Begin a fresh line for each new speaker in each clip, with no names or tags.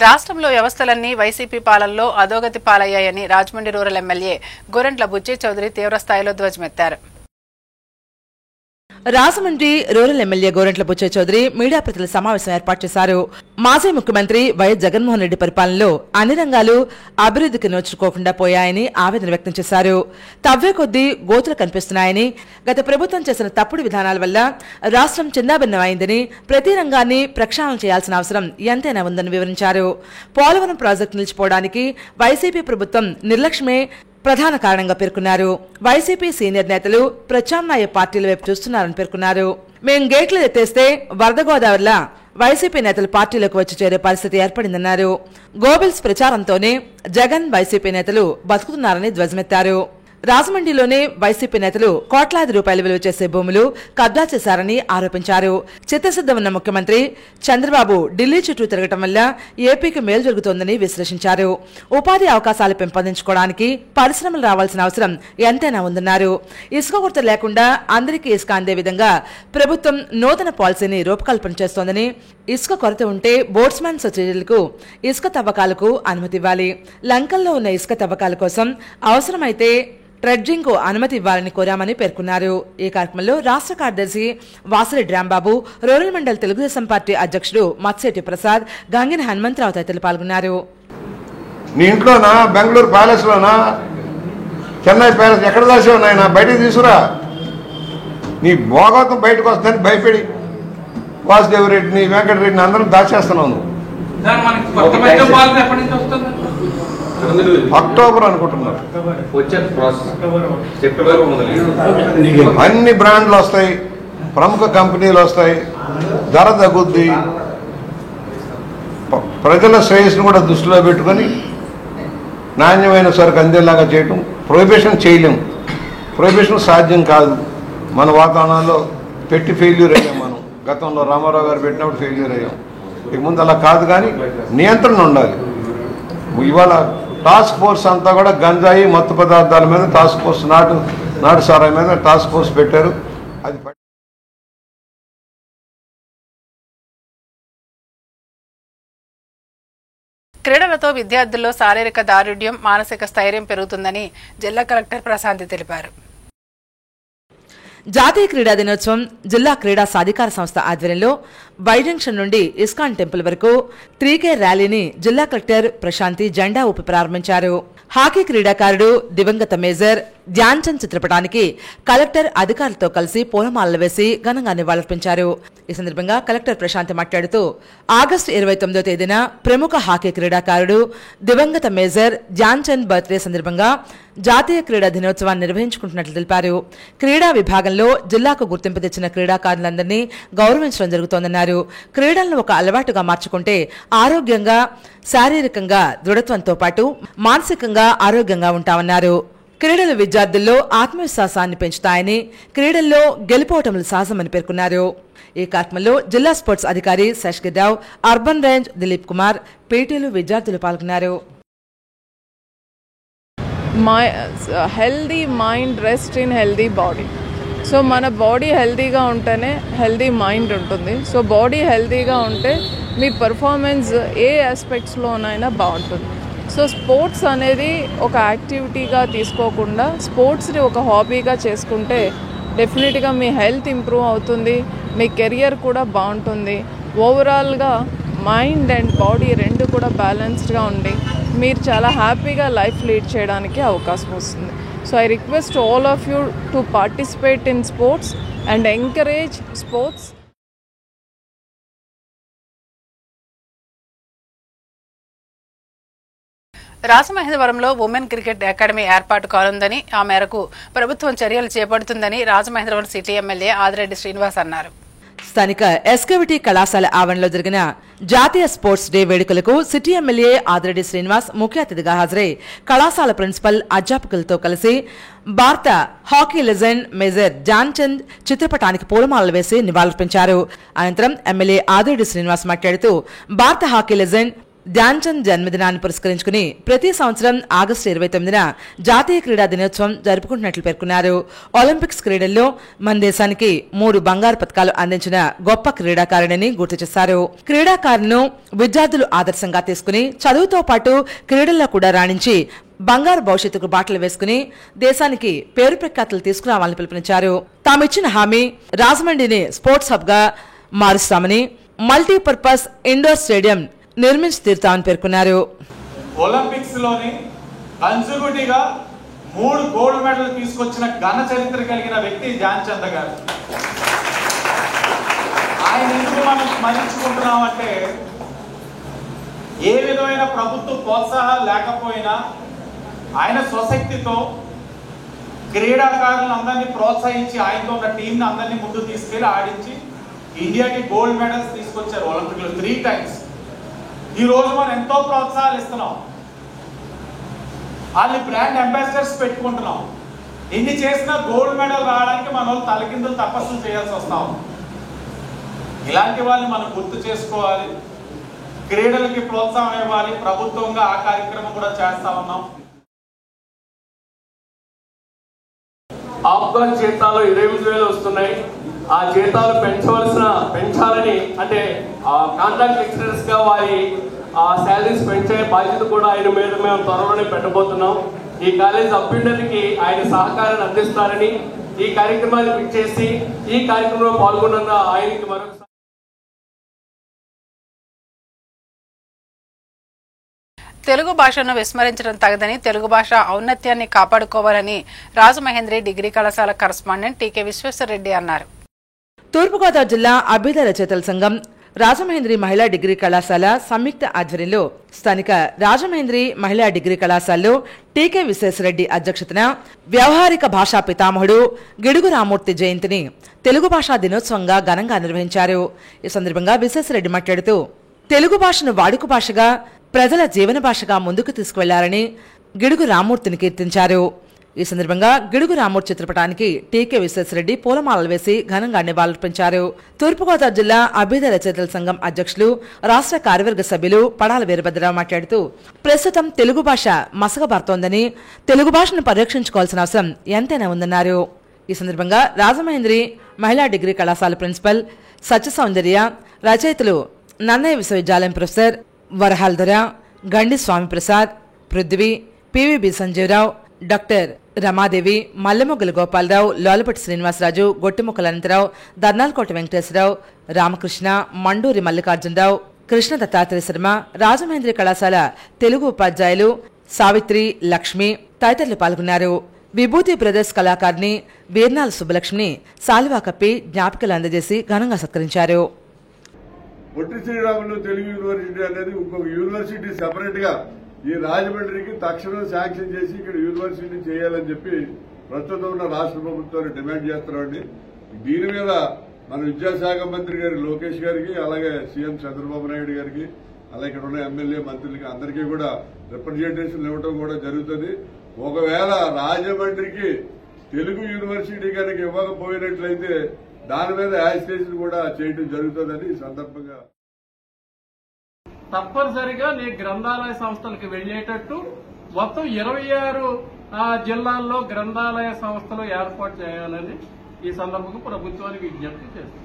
రాష్ట్రంలో వ్యవస్థలన్నీ వైసీపీ పాలనలో అధోగతి పాలయ్యాయని రాజమండ్రి రూరల్ ఎమ్మెల్యే గోరంట్ల బుచ్చి చౌదరి తీవ్రస్థాయిలో ధ్వజమెత్తారు.
రాజమండ్రి రూరల్ ఎమ్మెల్యే గోరంట్ల బుచ్చి చౌదరి మీడియా ప్రతినిధుల సమావేశం ఏర్పాటు చేశారు. మాజీ ముఖ్యమంత్రి వైఎస్ జగన్మోహన్ రెడ్డి పరిపాలనలో అన్ని రంగాలు అభివృద్ధికి నోచుకోకుండా పోయాయని ఆవేదన వ్యక్తం చేశారు. తవ్వే కొద్దీ గోతులు కనిపిస్తున్నాయని, గత ప్రభుత్వం చేసిన తప్పుడు విధానాల వల్ల రాష్ట్రం చిన్నాభిన్నమైందని, ప్రతి రంగాన్ని ప్రక్షాళన చేయాల్సిన అవసరం ఎంతైనా ఉందని వివరించారు. పోలవరం ప్రాజెక్టు నిలిచిపోవడానికి వైసీపీ ప్రభుత్వం నిర్లక్ష్యమే ప్రధాన కారణంగా పేర్కొన్నారు. వైసీపీ సీనియర్ నేతలు ప్రత్యామ్నాయ పార్టీల వైపు చూస్తున్నారని పేర్కొన్నారు. మేం గేట్లు ఎత్తేస్తే వరద గోదావరిలా వైసీపీ నేతలు పార్టీలోకి వచ్చి చేరే పరిస్థితి ఏర్పడిందన్నారు. గోబెల్స్ ప్రచారంతోనే జగన్ వైసీపీ నేతలు బతుకుతున్నారని ధ్వజమెత్తారు. రాజమండ్రిలోనే వైసీపీ నేతలు కోట్లాది రూపాయలు విలువ చేసే భూములు కబ్జా చేశారని ఆరోపించారు. చిత్తశుద్ధి ఉన్న ముఖ్యమంత్రి చంద్రబాబు ఢిల్లీ చుట్టూ తిరగటం వల్ల ఏపీకి మేలు జరుగుతోందని విశ్లేషించారు. ఉపాధి అవకాశాలు పెంపొందించుకోవడానికి పరిశ్రమలు రావాల్సిన అవసరం ఎంతైనా ఉందన్నారు. ఇసుక కొరత లేకుండా అందరికీ ఇసుక అందే విధంగా ప్రభుత్వం నూతన పాలసీని రూపకల్పన చేస్తోందని, ఇసుక కొరత ఉంటే బోట్స్మాన్ సొసైటీలకు ఇసుక తవ్వకాలకు అనుమతి ఇవ్వాలి, లంకల్లో ఉన్న ఇసుక తవ్వకాల కోసం అవసరమైతే ట్రెడ్జింగ్ కు అనుమతి ఇవ్వాలని కోరామని పేర్కొన్నారు. ఈ కార్యక్రమంలో రాష్ట్ర కార్యదర్శి వాసిరెడ్డి రాంబాబు, రూరల్ మండల్ తెలుగుదేశం పార్టీ అధ్యక్షుడు మత్స్యటి ప్రసాద్, గంగిన హనుమంతరావు తదితరులు పాల్గొన్నారు.
నీ ఇంట్లోనా, బెంగళూరు ప్యాలెస్ లోనా, చెన్నై ప్యాలెస్ ఎక్కడ దాచావు నాయన? బయటకు తీసుకురా. నీ భోగవతం బయటకు వస్తుందని భయపడి వాసుదేవరెడ్డిని, వెంకటరెడ్డిని అందరం దాచేస్తున్నావు నువ్వు. అక్టోబర్ అనుకుంటున్నారు. అన్ని బ్రాండ్లు వస్తాయి, ప్రముఖ కంపెనీలు వస్తాయి, ధర తగ్గుద్ది. ప్రజల శ్రేయస్సును కూడా దృష్టిలో పెట్టుకొని నాణ్యమైన సరుకు అందేలాగా చేయటం. ప్రొహిబిషన్ చేయలేము, ప్రొహిబిషన్ సాధ్యం కాదు. మన వాతావరణంలో పెట్టి ఫెయిల్యూర్ అయ్యాం. మనం గతంలో రామారావు గారు పెట్టినప్పుడు ఫెయిల్యూర్ అయ్యాం. ఇక ముందు అలా కాదు, కానీ నియంత్రణ ఉండాలి. ఇవాళ టాస్క్ ఫోర్స్ అంతా కూడా గంజాయి మత్తు పదార్థాల మీద టాస్క్ ఫోర్స్, నాటు సారాయి మీద టాస్క్ ఫోర్స్ పెట్టారు. అది
క్రీడలతో విద్యార్థుల్లో శారీరక దారుఢ్యం, మానసిక స్థైర్యం పెరుగుతుందని జిల్లా కలెక్టర్ ప్రశాంతి తెలిపారు.
జాతీయ క్రీడా దినోత్సవం జిల్లా క్రీడా సాధికార సంస్థ ఆధ్వర్యంలో వై జంక్షన్ నుండి ఇస్కాన్ టెంపుల్ వరకు 3K ర్యాలీని జిల్లా కలెక్టర్ ప్రశాంతి జెండా ఊపి ప్రారంభించారు. హాకీ క్రీడాకారుడు దివంగత మేజర్ ధ్యాన్ చంద్ చిత్రపటానికి కలెక్టర్ అధికారులతో కలిసి పూలమాలలు వేసి ఘనంగా నివాళులర్పించారు. ఈ సందర్భంగా కలెక్టర్ ప్రశాంతి మాట్లాడుతూ ఆగస్టు 29వ తేదీన ప్రముఖ హాకీ క్రీడాకారుడు దివంగత మేజర్ ధ్యాన్ చంద్ బర్త్డే సందర్భంగా జాతీయ క్రీడా దినోత్సవాన్ని నిర్వహించుకుంటున్నట్లు తెలిపారు. క్రీడా విభాగంలో జిల్లాకు గుర్తింపు తెచ్చిన క్రీడాకారులందరినీ గౌరవించడం జరుగుతోందన్నారు. క్రీడలను ఒక అలవాటుగా మార్చుకుంటే ఆరోగ్యంగా, శారీరకంగా దృఢత్వంతో పాటు మానసికంగా ఆరోగ్యంగా ఉంటామన్నారు. క్రీడలు విద్యార్థుల్లో ఆత్మవిశ్వాసాన్ని పెంచుతాయని, క్రీడల్లో గెలుపోవటములు సహజమని పేర్కొన్నారు. ఈ కార్యక్రమంలో జిల్లా స్పోర్ట్స్ అధికారి శశిగిరిరావు, అర్బన్ రేంజ్ దిలీప్ కుమార్, పీటీలు, విద్యార్థులు పాల్గొన్నారు.
Healthy mind rest in healthy body. So మన బాడీ హెల్దీగా ఉంటేనే హెల్దీ మైండ్ ఉంటుంది. సో బాడీ హెల్దీగా ఉంటే మీ పర్ఫార్మెన్స్ ఏ ఆస్పెక్ట్స్లోనైనా బాగుంటుంది. సో స్పోర్ట్స్ అనేది ఒక యాక్టివిటీగా తీసుకోకుండా స్పోర్ట్స్ని ఒక హాబీగా చేసుకుంటే డెఫినెట్గా మీ హెల్త్ ఇంప్రూవ్ అవుతుంది, మీ కెరియర్ కూడా బాగుంటుంది. ఓవరాల్గా మైండ్ అండ్ బాడీ రెండు కూడా బ్యాలెన్స్డ్గా ఉండి మీరు చాలా హ్యాపీగా లైఫ్ లీడ్ చేయడానికి అవకాశం వస్తుంది. So I request all of you to participate in sports and encourage sports.
రాజమహేంద్రవరంలో ఉమెన్ క్రికెట్ అకాడమీ ఏర్పాటు కానుందని, ఆ మేరకు ప్రభుత్వం చర్యలు చేపడుతుందని రాజమహేంద్రవరం సిటీ ఎమ్మెల్యే ఆదిరెడ్డి శ్రీనివాస్ అన్నారు.
స్థానిక ఎస్కేవిటీ కళాశాల ఆవరణలో జరిగిన జాతీయ స్పోర్ట్స్ డే వేడుకలకు సిటీ ఎమ్మెల్యే ఆదిరెడ్డి శ్రీనివాస్ ముఖ్య అతిథిగా హాజరై కళాశాల ప్రిన్సిపల్, అధ్యాపకులతో కలిసి భారత hockey legend major Dhyan Chand చిత్రపటానికి పూలమాలలు వేసి నివాళులర్పించారు. అనంతరం ఎమ్మెల్యే ఆదిరెడ్డి శ్రీనివాస్ మాట్లాడుతూ భారత హాకీ లెజెండ్ ధ్యాన్ చంద్ జన్మదినాన్ని పురస్కరించుకుని ప్రతి సంవత్సరం ఆగస్టు 29న జాతీయ క్రీడా దినోత్సవం జరుపుకుంటున్నట్లు పేర్కొన్నారు. ఒలింపిక్స్ క్రీడల్లో మన దేశానికి 3 బంగారు పతకాలు అందించిన గొప్ప క్రీడాకారిణిని గుర్తు చేశారు. క్రీడాకారులను విద్యార్థులు ఆదర్శంగా తీసుకుని చదువుతో పాటు క్రీడల్లో కూడా రాణించి బంగారు భవిష్యత్తుకు బాటలు వేసుకుని దేశానికి పేరు ప్రఖ్యాతులు తీసుకురావాలని పిలుపునిచ్చారు. తామిచ్చిన హామీ రాజమండ్రిని స్పోర్ట్స్ హబ్ గా మారుస్తామని, మల్టీపర్పస్ ఇండోర్ స్టేడియం నిర్మించి తీరుతామని పేర్కొన్నారు.
ఒలింపిక్స్ లోని కన్సర్వేటివ్గా 3 గోల్డ్ మెడల్ తీసుకొచ్చిన ఘన చరిత్ర కలిగిన వ్యక్తి ధ్యాన్ చంద్ గారు. ఆయన ఎందుకు మనం స్మరించుకుంటున్నామంటే ఏ విధమైన ప్రభుత్వ ప్రోత్సాహాలు లేకపోయినా ఆయన స్వశక్తితో క్రీడాకారులను అందరినీ ప్రోత్సహించి ఆయనతో ఉన్న టీంని అందరినీ ముందు తీసుకెళ్లి ఆడించి ఇండియాకి గోల్డ్ మెడల్స్ తీసుకొచ్చారు ఒలింపిక్లో 3 times. ఈ రోజు మనం ఎంతో ప్రోత్సాహాలు ఇస్తున్నాం, వాళ్ళని బ్రాండ్ అంబాసిడర్స్ పెట్టుకుంటున్నాం. ఇన్ని చేసిన గోల్డ్ మెడల్ రావడానికి మన వాళ్ళు తలకిందులు తపస్సులు చేయాల్సి వస్తాం. ఇలాంటి వాళ్ళని మనం గుర్తు చేసుకోవాలి, క్రీడలకి ప్రోత్సాహం ఇవ్వాలి. ప్రభుత్వంగా ఆ కార్యక్రమం కూడా చేస్తా ఉన్నాం.
ఆఫ్ఘన్ జీతాలు 28,000 వస్తున్నాయి. ఆ జీతాలు పెంచాలని అంటే కాంట్రాక్ట్ లెక్చరర్స్ గా వారి శాలరీస్ పెంచే బాధ్యత కూడా ఆయన మీద మేము త్వరలోనే పెట్టబోతున్నాం. ఈ కాలేజ్ అభ్యున్నతికి ఆయన సహకారాన్ని అందిస్తారని ఈ కార్యక్రమాన్ని పిలిచేసి ఈ కార్యక్రమంలో పాల్గొన్న ఆయనకి మరొకసారి
తెలుగు భాషను విస్మరించడం తగదని, తెలుగు భాష ఔన్నత్యాన్ని కాపాడుకోవాలని రాజమహేంద్రి డిగ్రీ కళాశాల కరస్పాండెంట్ టీకే విశ్వేశ్వరరెడ్డి అన్నారు.
తూర్పుగోదావరి జిల్లా అభ్యుదయ రచయితల సంఘం రాజమహేంద్రి మహిళా డిగ్రీ కళాశాల సంయుక్త ఆధ్వర్యంలో స్థానిక రాజమహేంద్రి మహిళా డిగ్రీ కళాశాలలో టీకే విశ్వేశ్వరరెడ్డి అధ్యక్షతన వ్యవహారిక భాషా పితామహుడు గిడుగు రామూర్తి జయంతిని తెలుగు భాషా దినోత్సవంగా ఘనంగా నిర్వహించారు. ఈ సందర్భంగా విశ్వేశ్వరరెడ్డి మాట్లాడుతూ తెలుగు భాషను వాడుక భాషగా, ప్రజల జీవన భాషగా ముందుకు తీసుకువెళ్లారని గిడుగు రామూర్తిని కీర్తించారు. ఈ సందర్భంగా గిడుగు రామూర్తి చిత్రపటానికి టీకే విశ్వేశ్వరరెడ్డి పూలమాలలు వేసి ఘనంగా నివాళులర్పించారు. తూర్పుగోదావరి జిల్లా అభ్యుదయ రచయితల సంఘం అధ్యక్షులు, రాష్ట్ర కార్యవర్గ సభ్యులు పడాల వీరభద్రరావు మాట్లాడుతూ ప్రస్తుతం తెలుగు భాష మసకబారుతోందని, తెలుగు భాషను పరిరక్షించుకోవాల్సిన అవసరం ఎంతైనా ఉందన్నారు. ఈ సందర్భంగా రాజమహేంద్రి మహిళా డిగ్రీ కళాశాల ప్రిన్సిపల్ సత్య సౌందర్య, రచయితలు నన్నయ్య విశ్వవిద్యాలయం ప్రొఫెసర్ వరహాల్ధర, గండి స్వామి ప్రసాద్, పృథ్వీ, పివిబి సంజీవరావు, డాక్టర్ రమాదేవి, మల్లెమొగ్గల గోపాలరావు, లోలపటి శ్రీనివాసరాజు, గొట్టిముక్కల అనంతరావు, దర్నాలకోట వెంకటేశ్వరరావు, రామకృష్ణ, మండూరి మల్లికార్జునరావు, కృష్ణ దత్తాత్రేయ శర్మ, రాజమహేంద్రి కళాశాల తెలుగు ఉపాధ్యాయులు సావిత్రి, లక్ష్మి తదితరులు పాల్గొన్నారు. విభూతి బ్రదర్స్ కళాకారిణి వీర్నాల సుబ్బలక్ష్మిని సాల్వా కప్పి జ్ఞాపికలు అందజేసి ఘనంగా సత్కరించారు.
పొట్టి శ్రీరాములు తెలుగు యూనివర్సిటీ అనేది ఇంకొక యూనివర్సిటీ సెపరేట్ గా ఈ రాజమండ్రికి తక్షణం శాంక్షన్ చేసి ఇక్కడ యూనివర్సిటీ చేయాలని చెప్పి ప్రస్తుతం ఉన్న రాష్ట్ర ప్రభుత్వాన్ని డిమాండ్ చేస్తున్నామండి. దీని మీద మన విద్యాశాఖ మంత్రి గారి లోకేష్ గారికి, అలాగే సీఎం చంద్రబాబు నాయుడు గారికి, అలాగే ఇక్కడ ఉన్న ఎమ్మెల్యే మంత్రులకి అందరికీ కూడా రిప్రజెంటేషన్ ఇవ్వడం కూడా జరుగుతుంది. ఒకవేళ రాజమండ్రికి తెలుగు యూనివర్సిటీ కనుక ఇవ్వకపోయినట్లయితే దాని మీద యాజిటేషన్ కూడా చేయడం జరుగుతుందని ఈ సందర్భంగా
తప్పనిసరిగా గ్రంథాలయ సంస్థలకు వెళ్లేటట్టు మొత్తం 26 జిల్లాల్లో గ్రంథాలయ సంస్థలు ఏర్పాటు చేయాలని ఈ సందర్భంగా ప్రభుత్వానికి విజ్ఞప్తి చేస్తాం.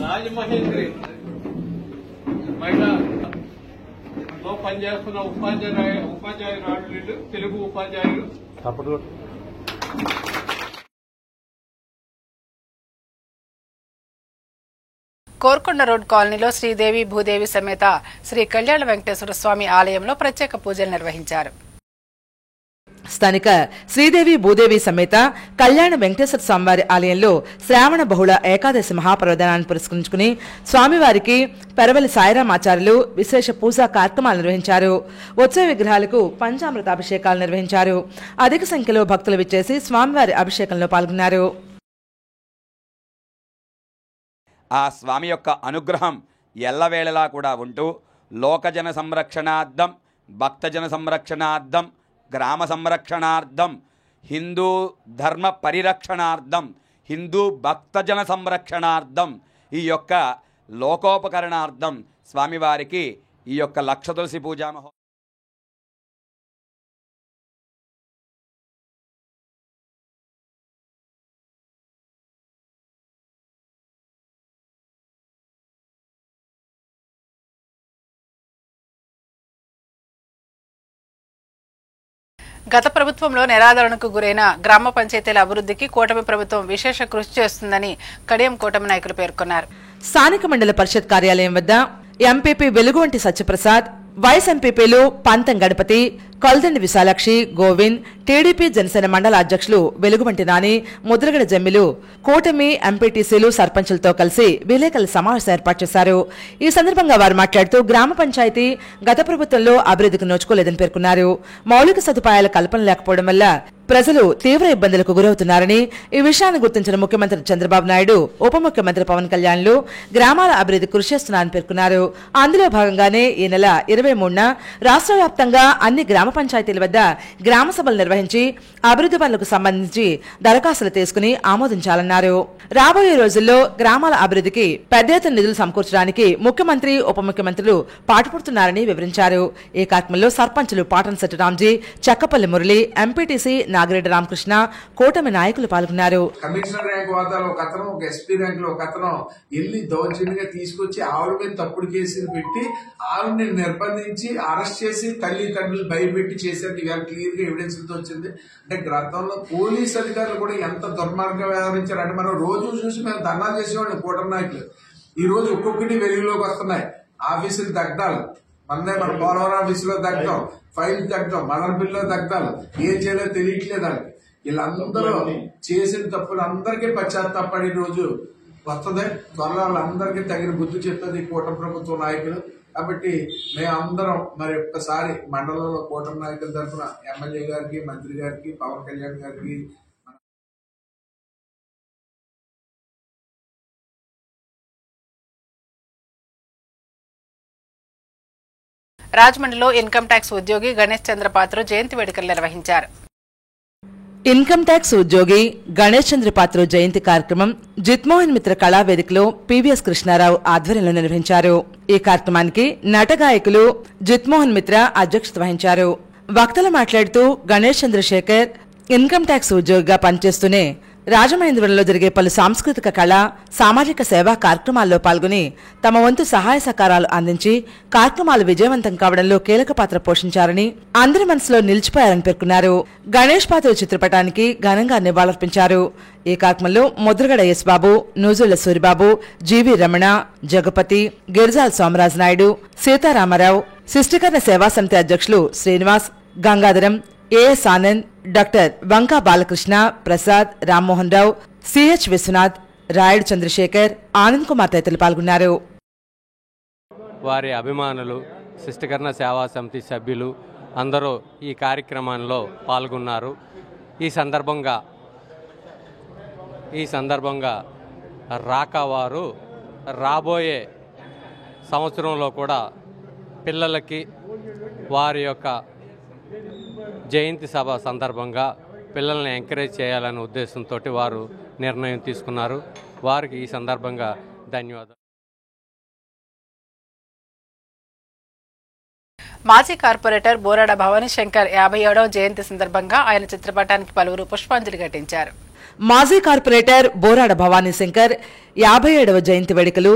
రాజమహేంద్రి మహిళలో పనిచేస్తున్న ఉపాధ్యాయురాలు తెలుగు ఉపాధ్యాయులు
కోర్కొండ రోడ్ కాలనీలో శ్రీదేవి భూదేవి సమేత శ్రీ కళ్యాణ వెంకటేశ్వర స్వామి ఆలయంలో ప్రత్యేక పూజలు నిర్వహించారు.
స్థానిక శ్రీదేవి భూదేవి సమేత కళ్యాణ వెంకటేశ్వర స్వామివారి ఆలయంలో శ్రావణ బహుళ ఏకాదశి మహాపర్వదినాన్ని పురస్కరించుకుని స్వామివారికి పెరవలి సాయిరామాచార్యులు విశేష పూజా కార్యక్రమాలు నిర్వహించారు. ఉత్సవ విగ్రహాలకు పంచామృతాభిషేకాలు నిర్వహించారు. అధిక సంఖ్యలో భక్తులు విచ్చేసి స్వామివారి అభిషేకంలో పాల్గొన్నారు.
ఆ స్వామి యొక్క అనుగ్రహం ఎల్లవేళలా కూడా ఉంటూ లోకజన సంరక్షణార్థం, భక్తజన సంరక్షణార్థం, గ్రామ సంరక్షణార్థం, హిందూ ధర్మ పరిరక్షణార్థం, హిందూ భక్తజన సంరక్షణార్థం ఈ యొక్క లోకోపకరణార్థం స్వామివారికి ఈ యొక్క లక్ష తులసి పూజామహో
గత ప్రభుత్వంలో నిరాదరణకు గురైన గ్రామ పంచాయతీల అభివృద్ధికి కూటమి ప్రభుత్వం విశేష కృషి చేస్తుందని కడియం కూటమి నాయకులు పేర్కొన్నారు.
స్థానిక మండల పరిషత్ కార్యాలయం వద్ద ఎంపీపీ వెలుగువంటి సత్యప్రసాద్, వైస్ ఎంపీపీలు పంతం గణపతి, కొల్దండి విశాలాక్షి, గోవింద్, టీడీపీ జనసేన మండల అధ్యక్షులు వెలుగువంటి నాని, ముద్రగడ జమ్మిలు, కూటమి ఎంపీటీసీలు, సర్పంచులతో కలిసి విలేకరుల సమావేశం ఏర్పాటు చేశారు. ఈ సందర్భంగా వారు మాట్లాడుతూ గ్రామ పంచాయతీ గత ప్రభుత్వంలో అభివృద్ధికి నోచుకోలేదని పేర్కొన్నారు. మౌలిక సదుపాయాల కల్పన లేకపోవడం వల్ల ప్రజలు తీవ్ర ఇబ్బందులకు గురవుతున్నారని, ఈ విషయాన్ని గుర్తించిన ముఖ్యమంత్రి చంద్రబాబు నాయుడు, ఉప ముఖ్యమంత్రి పవన్ కళ్యాణ్లు గ్రామాల అభివృద్ధి కృషి చేస్తున్నారని పేర్కొన్నారు. అందులో భాగంగానే ఈ నెల 23న రాష్ట్ర వ్యాప్తంగా అన్ని గ్రామ పంచాయతీల వద్ద గ్రామ సభలు నిర్వహించి అభివృద్ధి పనులకు సంబంధించి దరఖాస్తులు తీసుకుని ఆమోదించాలన్నారు. రాబోయే రోజుల్లో గ్రామాల అభివృద్ధికి పెద్ద ఎత్తున నిధులు సమకూర్చడానికి ముఖ్యమంత్రి, ఉప ముఖ్యమంత్రులు పాటుపడుతున్నారని వివరించారు. ఈ కార్యక్రమంలో సర్పంచులు పాటంశెట్టి రామ్జీ, చక్కపల్లి మురళి, ఎంపీటీసీ నాగిరెడ్డి రామకృష్ణ, కూటమి నాయకులు పాల్గొన్నారు.
కమిషనర్ ర్యాంక్ హోదాలో ఒక అతను, ఒక ఎస్పీ ర్యాంక్ లో ఒక అతను ఎల్లి దౌర్జన్యంగా తీసుకొచ్చి ఆవిడ మీద తప్పుడు కేసులు పెట్టి ఆవిడని నిర్బంధించి అరెస్ట్ చేసి తల్లిదండ్రులు భయపెట్టి చేశారు. ఇవాళ క్లియర్ గా ఎవిడెన్స్ తో వచ్చింది. అంటే గతంలో పోలీస్ అధికారులు కూడా ఎంత దుర్మార్గంగా వ్యవహరించారు అంటే మనం రోజు చూసి మేము ధర్నా చేసేవాళ్ళం కూటమి నాయకులు. ఈ రోజు ఒక్కొక్కటి వెలుగులోకి వస్తున్నాయి. ఆఫీసులు దగ్ధాలు, మన పోలవరం ఆఫీసులో దగ్ధం, ఫైల్ దగ్ధం, మదనపల్లిలో దగ్ధాలు, ఏం చేయాలో తెలియట్లేదు వాళ్ళకి. వీళ్ళందరూ చేసిన తప్పులు అందరికీ పశ్చాత్తాపడే రోజు వస్తుంది. త్వరలో వాళ్ళందరికీ తగిన బుద్ధి చెప్తుంది కూటమి ప్రభుత్వ నాయకులు. కాబట్టి మేమందరం మరి ఒక్కసారి మండలంలో కూటమి నాయకుల తరఫున ఎమ్మెల్యే గారికి, మంత్రి గారికి, పవన్ కళ్యాణ్ గారికి
రాజమండ్రిలో ఇన్కమ్ ట్యాక్స్ ఉద్యోగి గణేష్ చంద్రపాత్ర జయంతి వేడుకలు నిర్వహించారు.
ఇన్కమ్ ట్యాక్స్ ఉద్యోగి గణేష్ చంద్రపాత్ర జయంతి కార్యక్రమం జిత్మోహన్ మిత్ర కళావేదికలో పివిఎస్ కృష్ణారావు ఆధ్వర్యంలో నిర్వహించారు. ఈ కార్యక్రమానికి నట గాయకులు జిత్మోహన్ మిత్ర అధ్యక్షత వహించారు. వక్తలు మాట్లాడుతూ గణేష్ చంద్రశేఖర్ ఇన్కమ్ ట్యాక్స్ ఉద్యోగిగా పనిచేస్తూనే రాజమహేంద్రవరంలో జరిగే పలు సాంస్కృతిక కళ, సామాజిక సేవా కార్యక్రమాల్లో పాల్గొని తమ వంతు సహాయ సహకారాలు అందించి కార్యక్రమాలు విజయవంతం కావడంలో కీలక పాత్ర పోషించారని, అందరి మనసులో నిలిచిపోయారని పేర్కొన్నారు. గణేష్ పాత్ర చిత్రపటానికి ఘనంగా నివాళులర్పించారు. ఈ కార్యక్రమంలో ముద్రగడ యేసుబాబు, నూజుళ్ల సూరిబాబు, జీవి రమణ, జగపతి, గిరిజాల సోమరాజు నాయుడు, సీతారామారావు, శిష్టికరణ సేవా సమితి అధ్యక్షులు శ్రీనివాస్, గంగాధరం, ఏఎస్ ఆనంద్, డాక్టర్ వంకా బాలకృష్ణ, ప్రసాద్, రామ్మోహన్ రావు, సిహెచ్ విశ్వనాథ్, రాయుడు చంద్రశేఖర్, ఆనంద్ కుమార్ తదితరులు పాల్గొన్నారు.
వారి అభిమానులు, శిష్టికరణ సేవా సమితి సభ్యులు అందరూ ఈ కార్యక్రమంలో పాల్గొన్నారు. ఈ సందర్భంగా రాకవారు రాబోయే సంవత్సరంలో కూడా పిల్లలకి వారి యొక్క జయంతి సభ సందర్భంగా పిల్లల్ని ఎంకరేజ్ చేయాలనే ఉద్దేశంతో వారు నిర్ణయం తీసుకున్నారు. వారికి ఈ సందర్భంగా ధన్యవాదాలు.
మాజీ కార్పొరేటర్ బోరాడ భవానీ శంకర్ 57వ జయంతి సందర్భంగా ఆయన చిత్రపటానికి పలువురు పుష్పాంజలి ఘటించారు.
మాజీ కార్పొరేటర్ బోరాడ భవానీ శంకర్ 57వ జయంతి వేడుకలు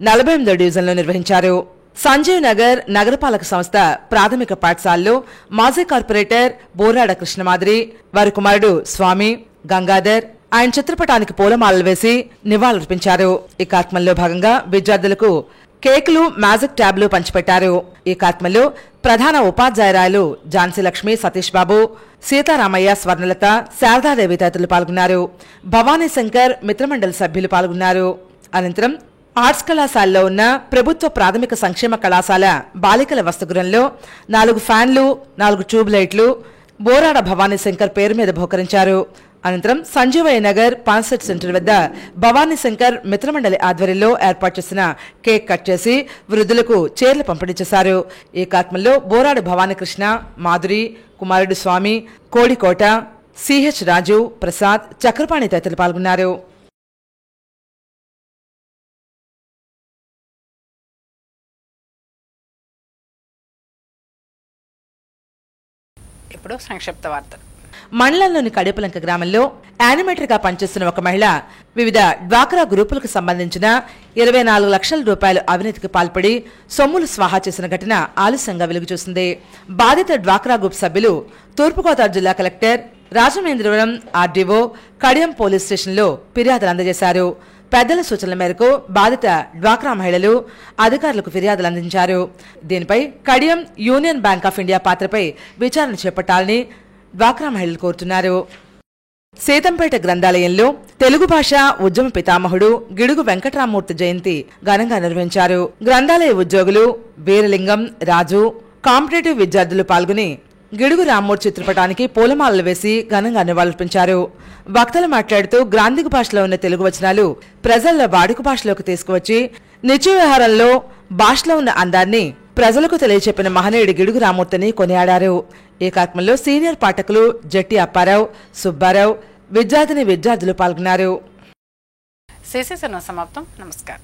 48వ డివిజన్లో నిర్వహించారు. సంజీవ్ నగర్ నగరపాలక సంస్థ ప్రాథమిక పాఠశాలలో మాజీ కార్పొరేటర్ బోరాడ కృష్ణమాదిరి, వారి కుమారుడు స్వామి, గంగాధర్ ఆయన చిత్రపటానికి పూలమాలలు వేసి నివాళులర్పించారు. ఈ కార్యక్రమంలో భాగంగా విద్యార్థులకు కేకులు, మ్యాజిక్ ట్యాబ్లు పంచిపెట్టారు. ఈ కార్యక్రమంలో ప్రధాన ఉపాధ్యాయురాలు ఝాన్సీ లక్ష్మి, సతీష్ బాబు, సీతారామయ్య, స్వర్ణలత, శారదాదేవి తదితరులు పాల్గొన్నారు. భవానీ శంకర్ మిత్రమండలి సభ్యులు పాల్గొన్నారు. అనంతరం ఆర్ట్స్ కళాశాలలో ఉన్న ప్రభుత్వ ప్రాథమిక సంక్షేమ కళాశాల బాలికల వసతిగృహంలో 4 ఫ్యాన్లు, 4 ట్యూబ్ లైట్లు బోరాడ భవానీ శంకర్ పేరు మీద బహుకరించారు. అనంతరం సంజీవయ్య నగర్ పాన్సెట్ సెంటర్ వద్ద భవానీ శంకర్ మిత్రమండలి ఆధ్వర్యంలో ఏర్పాటు చేసిన కేక్ కట్ చేసి వృద్ధులకు చీరలు పంపిణీ చేశారు. ఈ కార్యక్రమంలో బోరాడ భవానీకృష్ణ, మాధురి, కుమారుడు స్వామి, కోడికోట, సిహెచ్ రాజు, ప్రసాద్, చక్రపాణి తదితరులు పాల్గొన్నారు.
ఇప్పుడు సంక్షిప్త వార్తలు.
మండలంలోని కడిపలంక గ్రామంలో యానిమేటర్గా పనిచేస్తున్న ఒక మహిళ వివిధ డ్వాక్రా గ్రూపులకు సంబంధించిన 24 లక్షల రూపాయలు అవినీతికి పాల్పడి సొమ్ములు స్వాహా చేసిన ఘటన ఆలస్యంగా వెలుగుచూసింది. బాధిత డ్వాక్రా గ్రూప్ సభ్యులు తూర్పుగోదావరి జిల్లా collector, Rajamahendravaram RDO, Kadiyam police స్టేషన్లో ఫిర్యాదులు అందజేశారు. పెద్దల సూచనల మేరకు బాధిత డ్వాక్రా మహిళలు అధికారులకు ఫిర్యాదులు అందించారు. దీనిపై Kadiyam union bank of India పాత్రపై విచారణ చేపట్టాలని డ్వాక్రా మహిళలు కోరుతున్నారు. సీతంపేట గ్రంథాలయంలో తెలుగు భాష ఉద్యమ పితామహుడు గిడుగు వెంకటరామూర్తి జయంతి ఘనంగా నిర్వహించారు. గ్రంథాలయ ఉద్యోగులు వీరలింగం, రాజు, కాంపిటేటివ్ విద్యార్థులు పాల్గొని గిడుగు రామ్మూర్తి చిత్రపటానికి పూలమాలలు వేసి ఘనంగా నివాళులర్పించారు. వక్తలు మాట్లాడుతూ గ్రాంధిక భాషలో ఉన్న తెలుగు వచనాలు ప్రజల్లో వాడుక భాషలోకి తీసుకువచ్చి నిత్య వ్యవహారంలో భాషలో ఉన్న అందాన్ని ప్రజలకు తెలియచెప్పిన మహనీయుడి గిడుగు రామ్మూర్తిని కొనియాడారు. ఈ కార్యక్రమంలో సీనియర్ పాఠకులు జట్టి అప్పారావు, సుబ్బారావు, విద్యార్థులు పాల్గొన్నారు.
సమాప్తం. నమస్కారం.